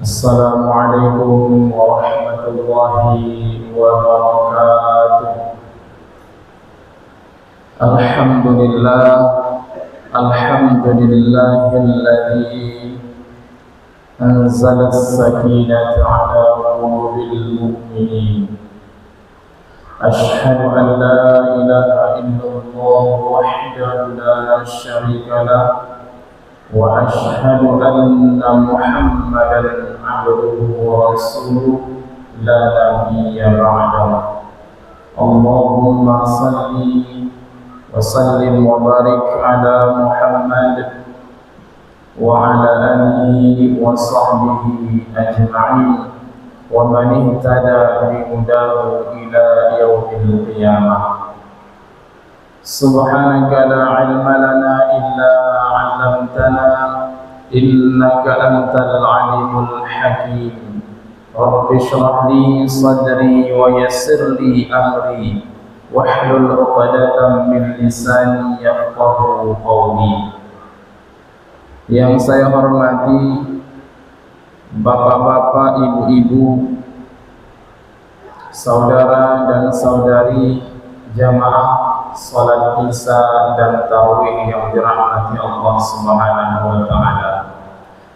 Assalamualaikum warahmatullahi wabarakatuh. Alhamdulillahilladzi anzala as-sakinata 'ala qulubil mu'minin. Asyhadu an la ilaha illallah wahdahu la syarika lah wa asyhadu anna Muhammadan 'abduhu wa rasuluhu la nabiyya ba'dahu. Allahumma salli wa sallim wa barik ala Muhammad wa ala alihi wa sahbihi ajma'in wa man ihtada bi hudahu ila yaumil qiyamah. Subhanaka la ilma lana illa ma 'allamtana innaka antal alimul hakim. Rabbi shrah li sadri wa yassir li amri wahlul 'uqdatam min lisani yafqahu qawli. Yang saya hormati bapak-bapak, ibu-ibu, saudara dan saudari jamaah salat Isya dan tarawih yang dirahmati Allah Subhanahu wa taala.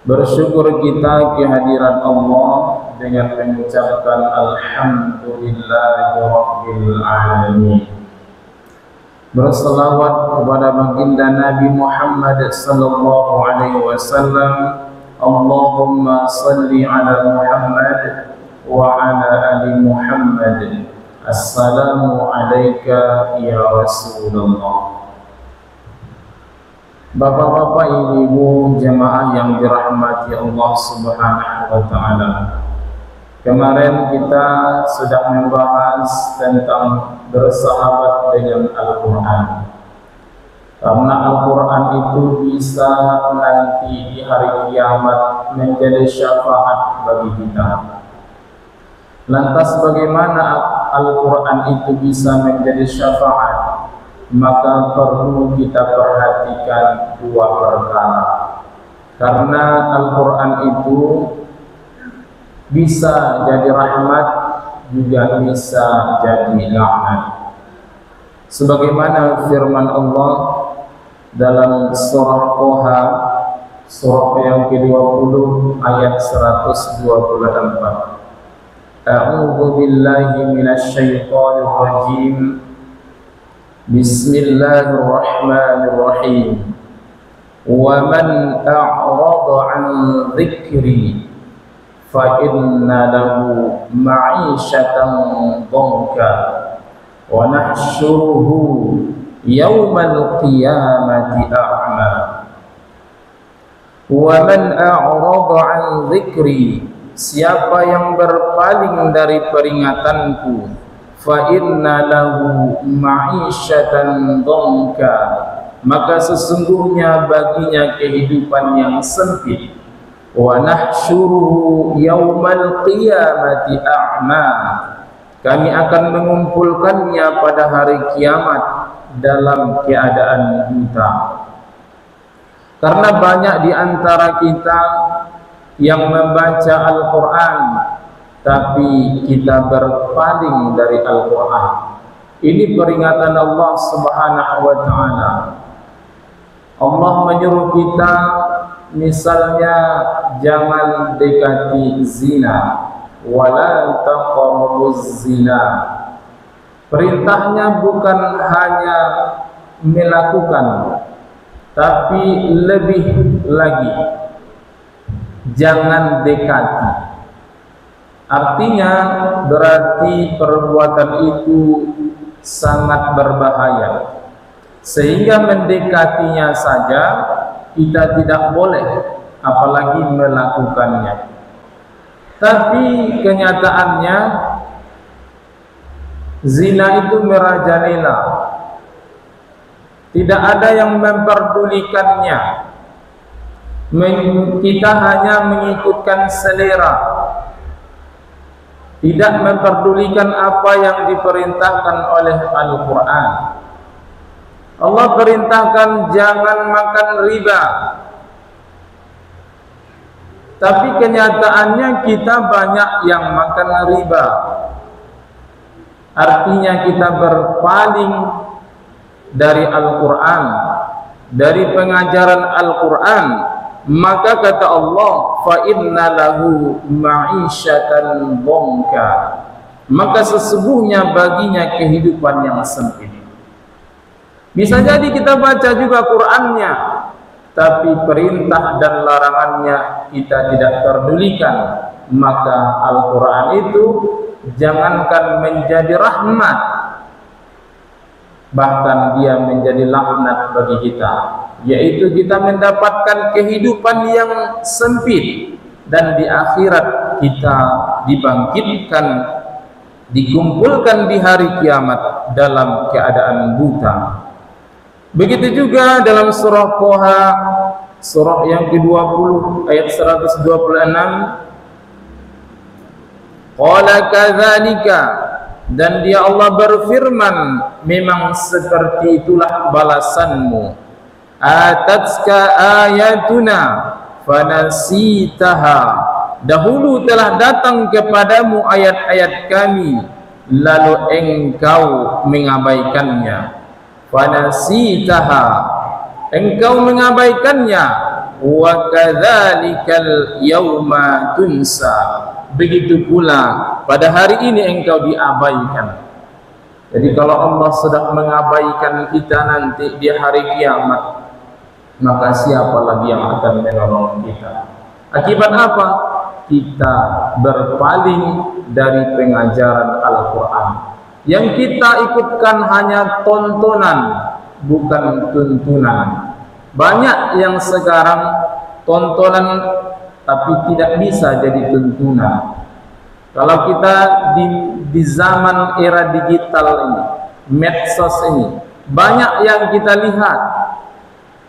Bersyukur kita kehadiran Allah dengan mengucapkan alhamdulillahirabbil alamin. Berselawat kepada baginda Nabi Muhammad sallallahu alaihi wasallam. Allahumma salli ala Muhammad wa ala ali Muhammad. Assalamu alayka ya Rasulullah. Bapak-bapak, ibu-ibu, jemaah yang dirahmati Allah Subhanahu wa taala. Kemarin kita sudah membahas tentang bersahabat dengan Al-Qur'an. Karena Al-Quran itu bisa nanti di hari kiamat menjadi syafaat bagi kita. Lantas bagaimana Al-Quran itu bisa menjadi syafaat? Maka perlu kita perhatikan dua perkara. Karena Al-Quran itu bisa jadi rahmat, juga bisa jadi laknat. Sebagaimana firman Allah dalam surah Toha, surah yang ke-20 ayat 124. A'udzu billahi minasy syaithanir rajim. Bismillahirrahmanirrahim. Wa man a'rada 'an dzikri fa inna lahu ma'isyatan dhanka wa nahsyuruhu yaumal qiyamati a'ma. Wa man a'rada 'an dzikri, siapa yang berpaling dari peringatanku, fa inna lahu ma'isyatan dhanka, maka sesungguhnya baginya kehidupan yang sempit. Wa nahsyuruhu yaumal qiyamati a'ma, kami akan mengumpulkannya pada hari kiamat dalam keadaan buta. Karena banyak di antara kita yang membaca Al-Quran, tapi kita berpaling dari Al-Quran. Ini peringatan Allah Subhanahu wa ta'ala. Allah menyuruh kita, misalnya, jangan dekati zina, wala taqrabuz zina. Perintahnya bukan hanya melakukan, tapi lebih lagi, jangan dekati. Artinya berarti perbuatan itu sangat berbahaya, sehingga mendekatinya saja kita tidak boleh, apalagi melakukannya. Tapi kenyataannya zina itu merajalela. Tidak ada yang memperdulikannya. Kita hanya mengikutkan selera, tidak memperdulikan apa yang diperintahkan oleh Al-Quran. Allah perintahkan jangan makan riba. Tapi kenyataannya kita banyak yang makan riba. Artinya kita berpaling dari Al-Quran, dari pengajaran Al-Quran. Maka kata Allah, fa inna lahu ma'isyatan dhanka, maka sesungguhnya baginya kehidupan yang sempit. Bisa jadi kita baca juga Qur'annya, tapi perintah dan larangannya kita tidak pedulikan. Maka Al-Quran itu jangankan menjadi rahmat, bahkan dia menjadi laknat bagi kita, yaitu kita mendapatkan kehidupan yang sempit, dan di akhirat kita dibangkitkan, dikumpulkan di hari kiamat dalam keadaan buta. Begitu juga dalam surah Toha, surah yang ke-20 ayat 126, qala kadzalika, dan dia Allah berfirman, memang seperti itulah balasanmu. Atatska ayatuna fanasitaha, dahulu telah datang kepadamu ayat-ayat kami, lalu engkau mengabaikannya. Fanasitaha, engkau mengabaikannya. Wa kadzalikal yauma tunsa, begitu pula pada hari ini engkau diabaikan. Jadi kalau Allah sedang mengabaikan kita nanti di hari kiamat, maka siapa lagi yang akan menolong kita? Akibat apa? Kita berpaling dari pengajaran Al-Quran. Yang kita ikutkan hanya tontonan, bukan tuntunan. Banyak yang sekarang tontonan tapi tidak bisa jadi tuntunan. Kalau kita di zaman era digital ini, medsos ini, banyak yang kita lihat,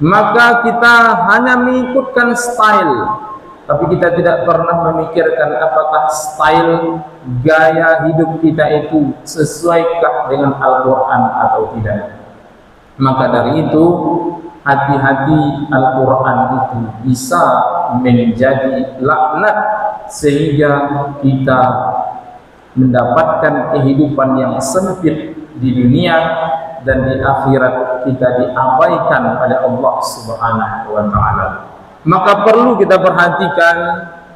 maka kita hanya mengikutkan style, tapi kita tidak pernah memikirkan apakah style gaya hidup kita itu sesuaikah dengan Al-Quran atau tidak. Maka dari itu, hati-hati, Al-Quran itu bisa menjadi laknat, sehingga kita mendapatkan kehidupan yang sempit di dunia, dan di akhirat kita diabaikan oleh Allah Subhanahu wa Ta'ala. Maka perlu kita perhatikan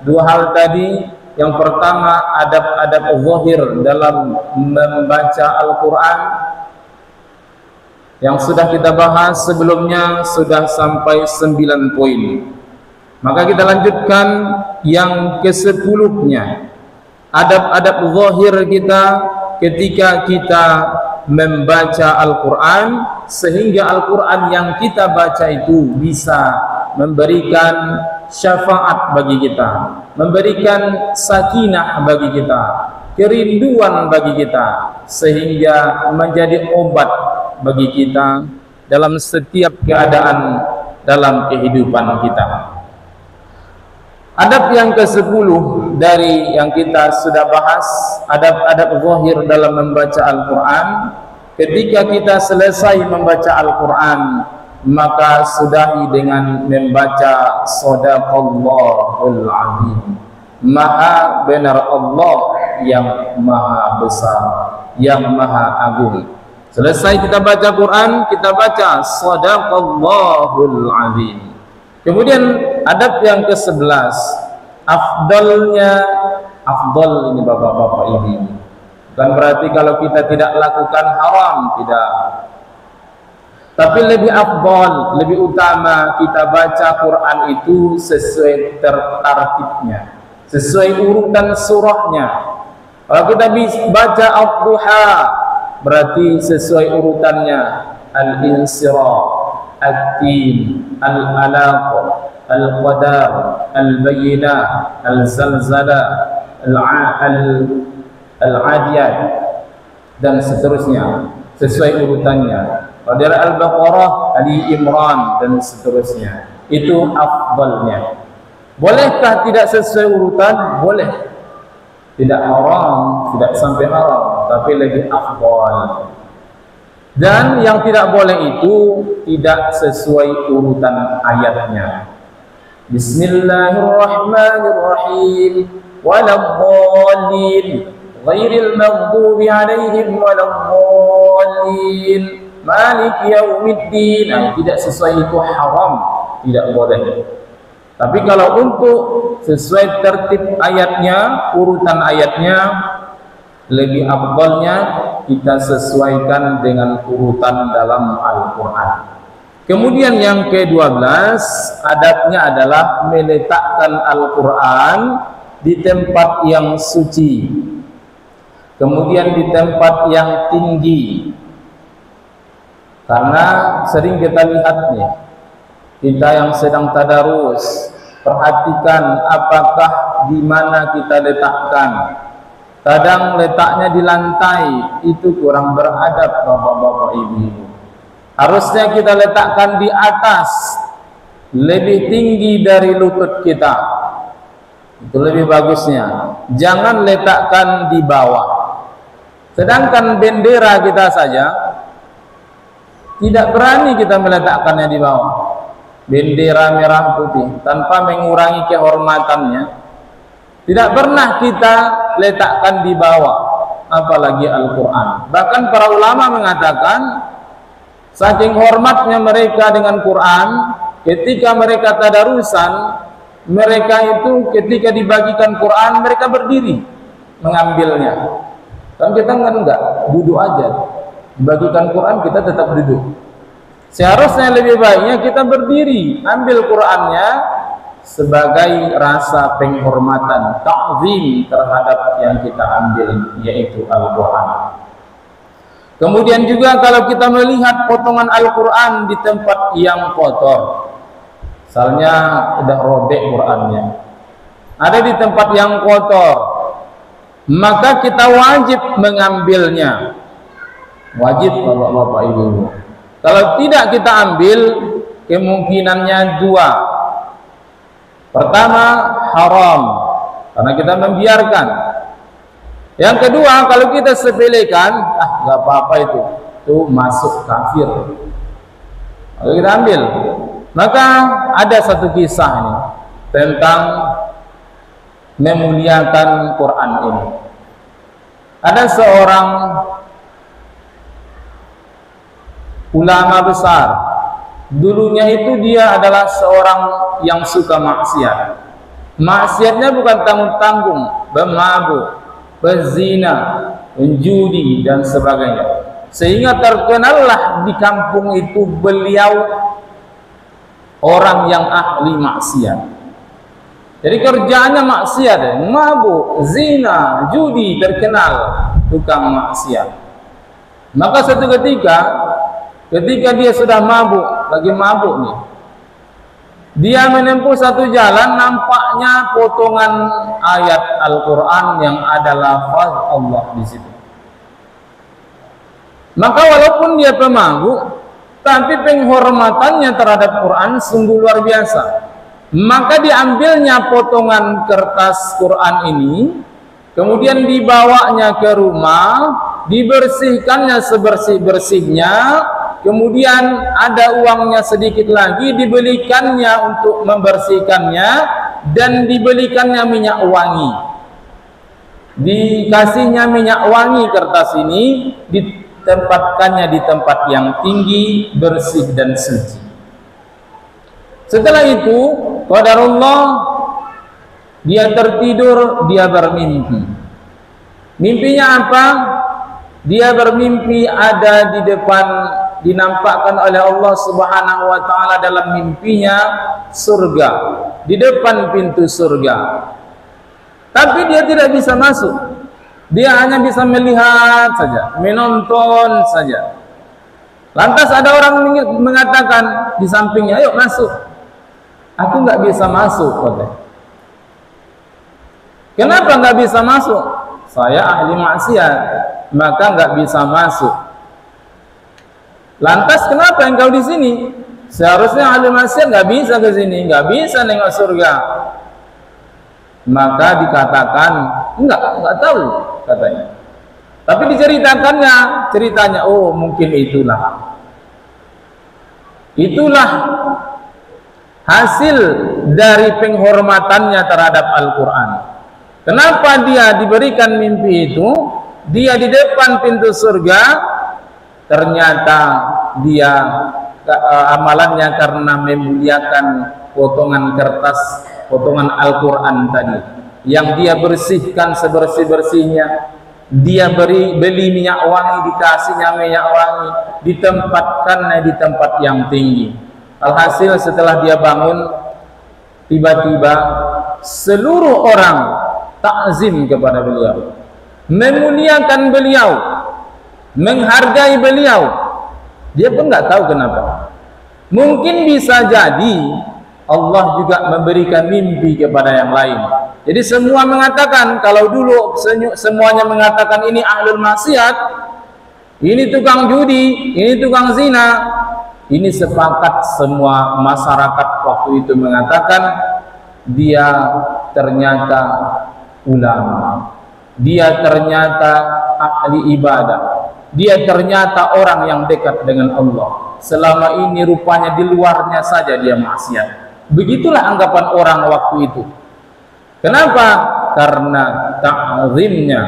dua hal tadi. Yang pertama, adab-adab zahir dalam membaca Al-Quran, yang sudah kita bahas sebelumnya, sudah sampai 9 poin. Maka kita lanjutkan yang ke-10-nya. Adab-adab zahir kita ketika kita membaca Al-Quran, sehingga Al-Quran yang kita baca itu bisa memberikan syafaat bagi kita, memberikan sakinah bagi kita, kerinduan bagi kita, sehingga menjadi obat bagi kita dalam setiap keadaan dalam kehidupan kita. Adab yang ke-10 dari yang kita sudah bahas, adab-adab zahir dalam membaca Al-Quran. Ketika kita selesai membaca Al-Quran, maka sudahi dengan membaca Shadaqallahul Azim. Maha benar Allah yang maha besar, yang maha agung. Selesai kita baca Quran, kita baca Shadaqallahul Azim. Kemudian adab yang ke-11, afdalnya, afdal ini bapak-bapak ini, bukan berarti kalau kita tidak lakukan haram, tidak. Tapi lebih afdal, lebih utama kita baca Quran itu sesuai tertartibnya, sesuai urutan surahnya. Kalau kita baca Ad-Duha, berarti sesuai urutannya Al-Insirah, At-Tin, Al-Alaq, Al-Qadar, Al-Bayyinah, Al-Zalzalah, Al-Adiyat, dan seterusnya sesuai urutannya. Kalau dari Al-Baqarah, Ali Imran, dan seterusnya. Itu afdalnya. Bolehkah tidak sesuai urutan? Boleh. Tidak haram, tidak sampai haram, tapi lebih afdal. Dan yang tidak boleh itu tidak sesuai urutan ayatnya. Bismillahirrahmanirrahim. Waladhdallin. Ghairil maghdubi 'alaihim waladdallin. Maliki yaumiddin. Nah, tidak sesuai itu haram, tidak boleh. Tapi kalau untuk sesuai tertib ayatnya, urutan ayatnya, lebih afdalnya kita sesuaikan dengan urutan dalam Al-Quran. Kemudian yang ke-12, adabnya adalah meletakkan Al-Quran di tempat yang suci, kemudian di tempat yang tinggi. Karena sering kita lihat nih, kita yang sedang tadarus, perhatikan apakah di mana kita letakkan. Kadang letaknya di lantai, itu kurang beradab bapak-bapak ibu-ibu. Harusnya kita letakkan di atas, lebih tinggi dari lutut kita. Itu lebih bagusnya. Jangan letakkan di bawah. Sedangkan bendera kita saja tidak berani kita meletakkannya di bawah. Bendera merah putih tanpa mengurangi kehormatannya, tidak pernah kita letakkan di bawah, apalagi Al-Quran. Bahkan para ulama mengatakan saking hormatnya mereka dengan Quran, ketika mereka tadarusan, mereka itu ketika dibagikan Quran mereka berdiri mengambilnya. Kan kita enggak, duduk aja. Dibagikan Quran kita tetap duduk. Seharusnya lebih baiknya kita berdiri, ambil Qurannya sebagai rasa penghormatan, ta'zim terhadap yang kita ambil, yaitu Al-Quran. Kemudian juga kalau kita melihat potongan Al-Quran di tempat yang kotor, misalnya udah robek Qurannya, ada di tempat yang kotor, maka kita wajib mengambilnya. Wajib bapak-bapak ibu. Kalau tidak kita ambil, kemungkinannya dua. Pertama, haram, karena kita membiarkan. Yang kedua, kalau kita sepelekan, nggak apa-apa itu masuk kafir. Kalau kita ambil, maka ada satu kisah ini tentang memuliakan Quran ini. Ada seorang ulama besar, dulunya itu dia adalah seorang yang suka maksiat. Maksiatnya bukan tanggung-tanggung, bermabuk, berzina, menjudi dan sebagainya. Sehingga terkenallah di kampung itu beliau orang yang ahli maksiat. Jadi kerjaannya maksiat, mabuk, zina, judi, terkenal tukang maksiat. Maka suatu ketika dia sudah mabuk, lagi mabuk nih, dia menempuh satu jalan, nampaknya potongan ayat Al-Quran yang ada lafaz Allah di situ. Maka walaupun dia pemabuk, tapi penghormatannya terhadap Quran sungguh luar biasa. Maka diambilnya potongan kertas Quran ini, kemudian dibawanya ke rumah, dibersihkannya sebersih-bersihnya, kemudian ada uangnya sedikit lagi, dibelikannya untuk membersihkannya, dan dibelikannya minyak wangi. Dikasihnya minyak wangi kertas ini, ditempatkannya di tempat yang tinggi, bersih dan suci. Setelah itu, qadarullah, dia tertidur, dia bermimpi. Mimpinya apa? Dia bermimpi ada di depan, dinampakkan oleh Allah Subhanahu wa taala dalam mimpinya surga, di depan pintu surga. Tapi dia tidak bisa masuk. Dia hanya bisa melihat saja, menonton saja. Lantas ada orang mengatakan di sampingnya, "Ayo masuk." Aku nggak bisa masuk, katanya. Kenapa nggak bisa masuk? Saya ahli maksiat, maka nggak bisa masuk. Lantas kenapa engkau di sini? Seharusnya ahli maksiat nggak bisa ke sini, nggak bisa nengok surga. Maka dikatakan nggak tahu, katanya. Tapi diceritakannya, ceritanya, oh mungkin itulah hasil dari penghormatannya terhadap Al-Quran. Kenapa dia diberikan mimpi itu? Dia di depan pintu surga, ternyata dia amalannya karena memuliakan potongan kertas, potongan Al-Quran tadi, yang dia bersihkan sebersih-bersihnya. Dia beli minyak wangi, dikasihnya minyak wangi, ditempatkannya di tempat yang tinggi. Alhasil setelah dia bangun, tiba-tiba seluruh orang takzim kepada beliau, memuliakan beliau, menghargai beliau. Dia pun nggak tahu kenapa. Mungkin bisa jadi Allah juga memberikan mimpi kepada yang lain. Jadi semua mengatakan, kalau dulu semuanya mengatakan ini ahlul maksiat, ini tukang judi, ini tukang zina, ini sepakat semua masyarakat waktu itu mengatakan dia ternyata ulama, dia ternyata ahli ibadah, dia ternyata orang yang dekat dengan Allah. Selama ini rupanya di luarnya saja dia maksiat. Begitulah anggapan orang waktu itu. Kenapa? Karena ta'zimnya,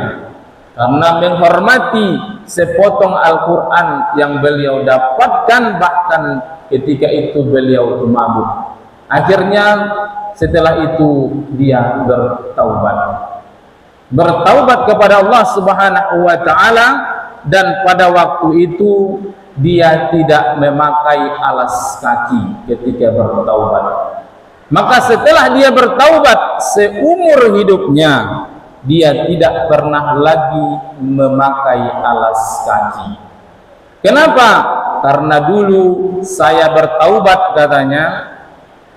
karena menghormati sepotong Al-Quran yang beliau dapatkan, bahkan ketika itu beliau mabuk. Akhirnya setelah itu dia bertaubat kepada Allah Subhanahu wa ta'ala, dan pada waktu itu dia tidak memakai alas kaki ketika bertaubat. Maka setelah dia bertaubat, seumur hidupnya dia tidak pernah lagi memakai alas kaki. Kenapa? Karena dulu saya bertaubat, katanya,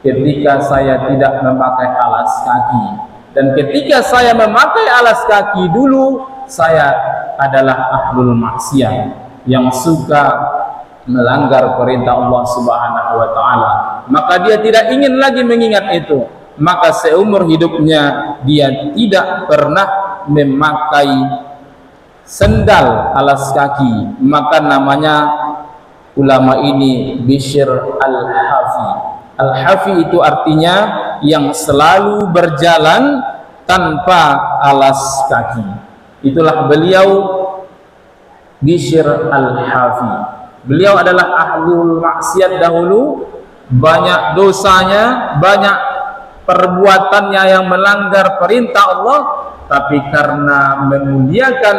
ketika saya tidak memakai alas kaki. Dan ketika saya memakai alas kaki dulu, saya adalah ahlul maksiat yang suka melanggar perintah Allah Subhanahu wa ta'ala. Maka dia tidak ingin lagi mengingat itu. Maka seumur hidupnya dia tidak pernah memakai sendal alas kaki. Maka namanya ulama ini Bishr al-Hafi. Al-Hafi itu artinya yang selalu berjalan tanpa alas kaki. Itulah beliau, Bishr al-Hafi. Beliau adalah ahlul maksiat dahulu, banyak dosanya, banyak perbuatannya yang melanggar perintah Allah, tapi karena memuliakan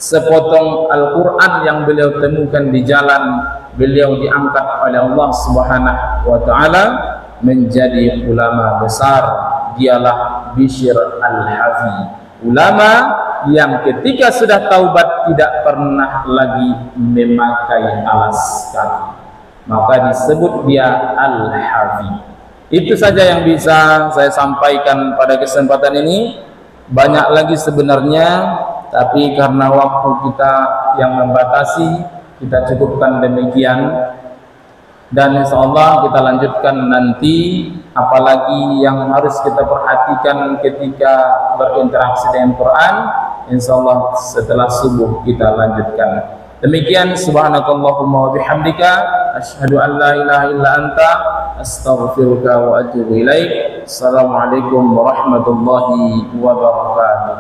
sepotong Al-Quran yang beliau temukan di jalan, beliau diangkat oleh Allah Subhanahu wa ta'ala menjadi ulama besar. Dialah Bishr al-Hafi, ulama yang ketika sudah taubat tidak pernah lagi memakai alas kaki, maka disebut dia al-Hafi. Itu saja yang bisa saya sampaikan pada kesempatan ini. Banyak lagi sebenarnya, tapi karena waktu kita yang membatasi, kita cukupkan demikian. Dan insyaallah kita lanjutkan nanti, apalagi yang harus kita perhatikan ketika berinteraksi dengan Quran. Insyaallah setelah subuh kita lanjutkan. Demikian, subhanakallahumma wa bihamdika asyhadu an la ilaha illa anta astaghfiruka wa atubu ilaik. Assalamualaikum warahmatullahi wabarakatuh.